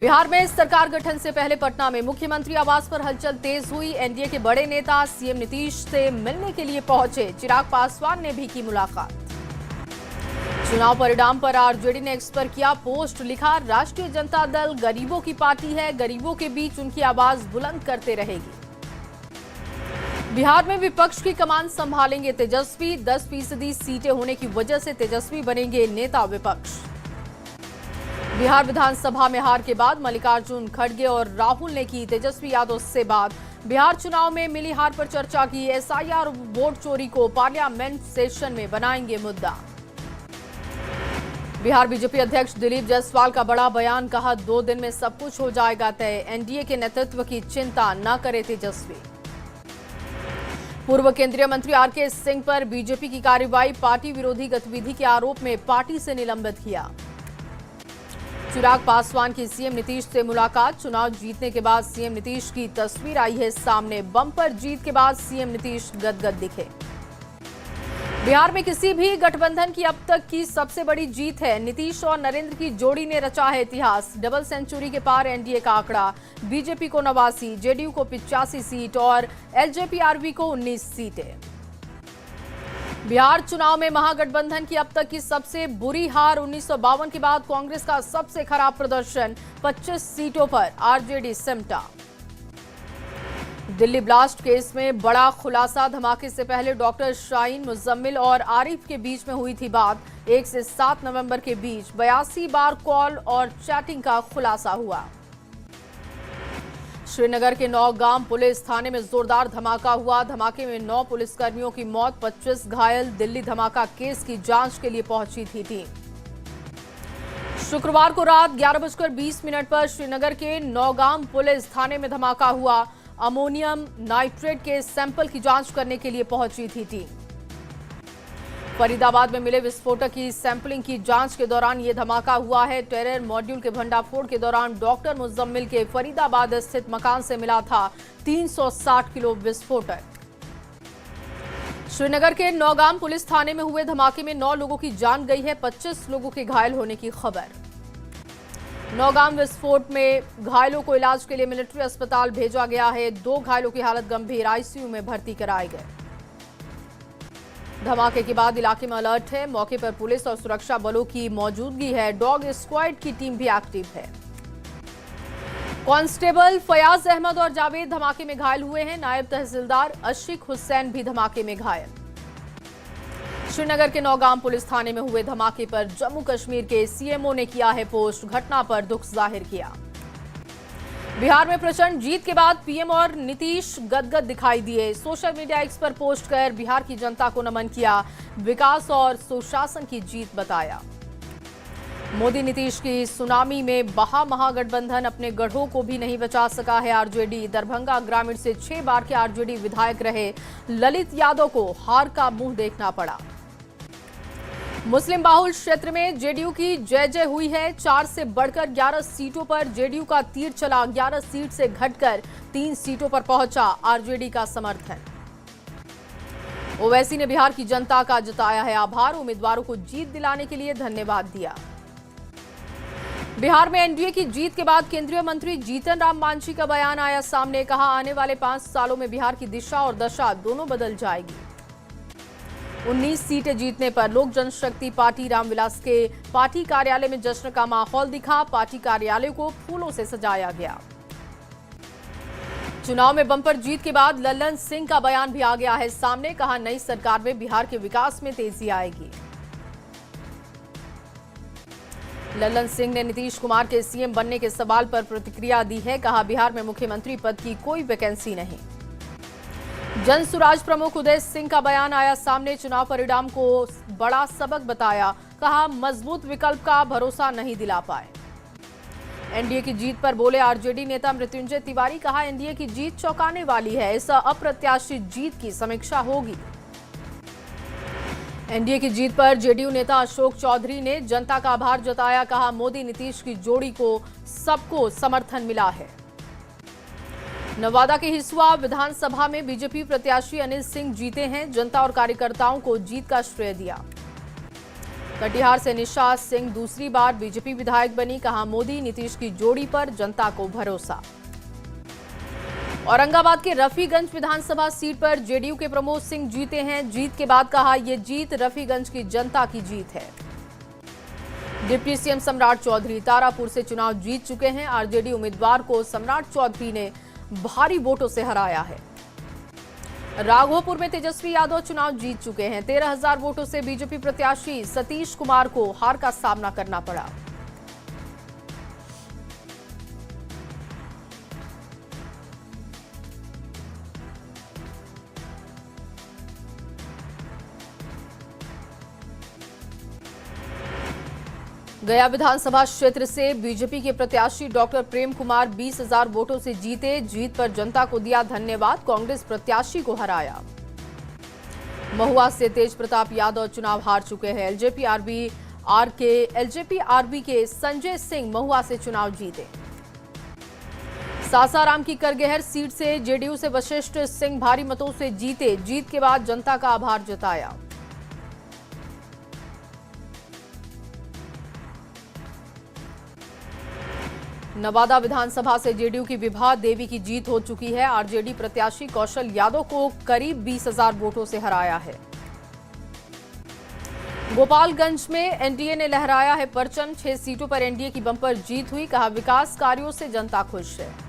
बिहार में सरकार गठन से पहले पटना में मुख्यमंत्री आवास पर हलचल तेज हुई। एनडीए के बड़े नेता सीएम नीतीश से मिलने के लिए पहुंचे। चिराग पासवान ने भी की मुलाकात। चुनाव परिणाम पर आरजेडी ने एक्स पर किया पोस्ट, लिखा राष्ट्रीय जनता दल गरीबों की पार्टी है, गरीबों के बीच उनकी आवाज बुलंद करते रहेगी। बिहार में विपक्ष की कमान संभालेंगे तेजस्वी, 10% सीटें होने की वजह से तेजस्वी बनेंगे नेता विपक्ष। बिहार विधानसभा में हार के बाद मल्लिकार्जुन खड़गे और राहुल ने की तेजस्वी यादव से बात। बिहार चुनाव में मिली हार पर चर्चा की। एसआईआर वोट चोरी को पार्लियामेंट सेशन में बनाएंगे मुद्दा। बिहार बीजेपी अध्यक्ष दिलीप जायसवाल का बड़ा बयान, कहा 2 दिन में सब कुछ हो जाएगा तय, एनडीए के नेतृत्व की चिंता न करे तेजस्वी। पूर्व केंद्रीय मंत्री आरके सिंह पर बीजेपी की कार्रवाई, पार्टी विरोधी गतिविधि के आरोप में पार्टी से निलंबित किया। चिराग पासवान की सीएम नीतीश से मुलाकात, चुनाव जीतने के बाद सीएम नीतीश की तस्वीर आई है सामने। बम्पर जीत के बाद सीएम नीतीश गदगद दिखे। बिहार में किसी भी गठबंधन की अब तक की सबसे बड़ी जीत है। नीतीश और नरेंद्र की जोड़ी ने रचा है इतिहास। डबल सेंचुरी के पार एनडीए का आंकड़ा, बीजेपी को 89, जेडीयू को 85 सीट और एलजेपी-आरबी को 19 सीटें। बिहार चुनाव में महागठबंधन की अब तक की सबसे बुरी हार, 1952 के बाद कांग्रेस का सबसे खराब प्रदर्शन, 25 सीटों पर आरजेडी सिमटा। दिल्ली ब्लास्ट केस में बड़ा खुलासा, धमाके से पहले डॉक्टर शाहीन, मुजम्मिल और आरिफ के बीच में हुई थी बात। 1 से 7 नवंबर के बीच 82 बार कॉल और चैटिंग का खुलासा हुआ। श्रीनगर के नौगाम पुलिस थाने में जोरदार धमाका हुआ। धमाके में 9 पुलिसकर्मियों की मौत, 25 घायल। दिल्ली धमाका केस की जांच के लिए पहुंची थी टीम। शुक्रवार को रात 11:20 पर श्रीनगर के नौगाम पुलिस थाने में धमाका हुआ। अमोनियम नाइट्रेट के सैंपल की जांच करने के लिए पहुंची थी टीम। फरीदाबाद में मिले विस्फोटक की सैंपलिंग की जांच के दौरान यह धमाका हुआ है। टेरर मॉड्यूल के भंडाफोड़ के दौरान डॉक्टर मुजम्मिल के फरीदाबाद स्थित मकान से मिला था 360 किलो विस्फोटक। श्रीनगर के नौगाम पुलिस थाने में हुए धमाके में 9 लोगों की जान गई है, 25 लोगों के घायल होने की खबर। नौगाम विस्फोट में घायलों को इलाज के लिए मिलिट्री अस्पताल भेजा गया है। 2 घायलों की हालत गंभीर, आईसीयू में भर्ती कराए गए। धमाके के बाद इलाके में अलर्ट है। मौके पर पुलिस और सुरक्षा बलों की मौजूदगी है। डॉग स्क्वाड की टीम भी एक्टिव है। कांस्टेबल फयाज अहमद और जावेद धमाके में घायल हुए हैं। नायब तहसीलदार अशिक हुसैन भी धमाके में घायल। श्रीनगर के नौगाम पुलिस थाने में हुए धमाके पर जम्मू कश्मीर के सीएमओ ने किया है पोस्ट, घटना पर दुख जाहिर किया। बिहार में प्रचंड जीत के बाद पीएम और नीतीश गदगद दिखाई दिए। सोशल मीडिया एक्स पर पोस्ट कर बिहार की जनता को नमन किया, विकास और सुशासन की जीत बताया। मोदी नीतीश की सुनामी में बहा महागठबंधन, अपने गढ़ों को भी नहीं बचा सका है आरजेडी। दरभंगा ग्रामीण से 6 बार के आरजेडी विधायक रहे ललित यादव को हार का मुंह देखना पड़ा। मुस्लिम बाहुल क्षेत्र में जेडीयू की जय जय हुई है। 4 से बढ़कर 11 सीटों पर जेडीयू का तीर चला। 11 सीट से घटकर 3 सीटों पर पहुंचा आरजेडी का समर्थन। ओवैसी ने बिहार की जनता का जताया है आभार, उम्मीदवारों को जीत दिलाने के लिए धन्यवाद दिया। बिहार में एनडीए की जीत के बाद केंद्रीय मंत्री जीतन राम मांझी का बयान आया सामने, कहा आने वाले 5 सालों में बिहार की दिशा और दशा दोनों बदल जाएगी। 19 सीटें जीतने पर लोक जनशक्ति पार्टी रामविलास के पार्टी कार्यालय में जश्न का माहौल दिखा। पार्टी कार्यालय को फूलों से सजाया गया। चुनाव में बम्पर जीत के बाद लल्लन सिंह का बयान भी आ गया है सामने, कहा नई सरकार में बिहार के विकास में तेजी आएगी। लल्लन सिंह ने नीतीश कुमार के सीएम बनने के सवाल पर प्रतिक्रिया दी है, कहा बिहार में मुख्यमंत्री पद की कोई वैकेंसी नहीं। जन सुराज प्रमुख उदय सिंह का बयान आया सामने, चुनाव परिणाम को बड़ा सबक बताया, कहा मजबूत विकल्प का भरोसा नहीं दिला पाए। एनडीए की जीत पर बोले आरजेडी नेता मृत्युंजय तिवारी, कहा एनडीए की जीत चौंकाने वाली है, इस अप्रत्याशित जीत की समीक्षा होगी। एनडीए की जीत पर जेडीयू नेता अशोक चौधरी ने जनता का आभार जताया, कहा मोदी नीतीश की जोड़ी को सबको समर्थन मिला है। नवादा के हिसुआ विधानसभा में बीजेपी प्रत्याशी अनिल सिंह जीते हैं, जनता और कार्यकर्ताओं को जीत का श्रेय दिया। कटिहार से निशात सिंह दूसरी बार बीजेपी विधायक बनी, कहा मोदी नीतीश की जोड़ी पर जनता को भरोसा। औरंगाबाद के रफीगंज विधानसभा सीट पर जेडीयू के प्रमोद सिंह जीते हैं। जीत के बाद कहा, यह जीत रफीगंज की जनता की जीत है। डिप्टी सीएम सम्राट चौधरी तारापुर से चुनाव जीत चुके हैं। आरजेडी उम्मीदवार को सम्राट चौधरी ने भारी वोटों से हराया है। राघोपुर में तेजस्वी यादव चुनाव जीत चुके हैं। 13,000 वोटों से बीजेपी प्रत्याशी सतीश कुमार को हार का सामना करना पड़ा। गया विधानसभा क्षेत्र से बीजेपी के प्रत्याशी डॉक्टर प्रेम कुमार 20,000 वोटों से जीते। जीत पर जनता को दिया धन्यवाद, कांग्रेस प्रत्याशी को हराया। महुआ से तेज प्रताप यादव चुनाव हार चुके हैं। एलजेपी-आरबी के संजय सिंह महुआ से चुनाव जीते। सासाराम की करगहर सीट से जेडीयू से वशिष्ठ सिंह भारी मतों से जीते। जीत के बाद जनता का आभार जताया। नवादा विधानसभा से जेडीयू की विभा देवी की जीत हो चुकी है। आरजेडी प्रत्याशी कौशल यादव को करीब 20,000 वोटों से हराया है। गोपालगंज में एनडीए ने लहराया है परचम। 6 सीटों पर एनडीए की बंपर जीत हुई, कहा विकास कार्यों से जनता खुश है।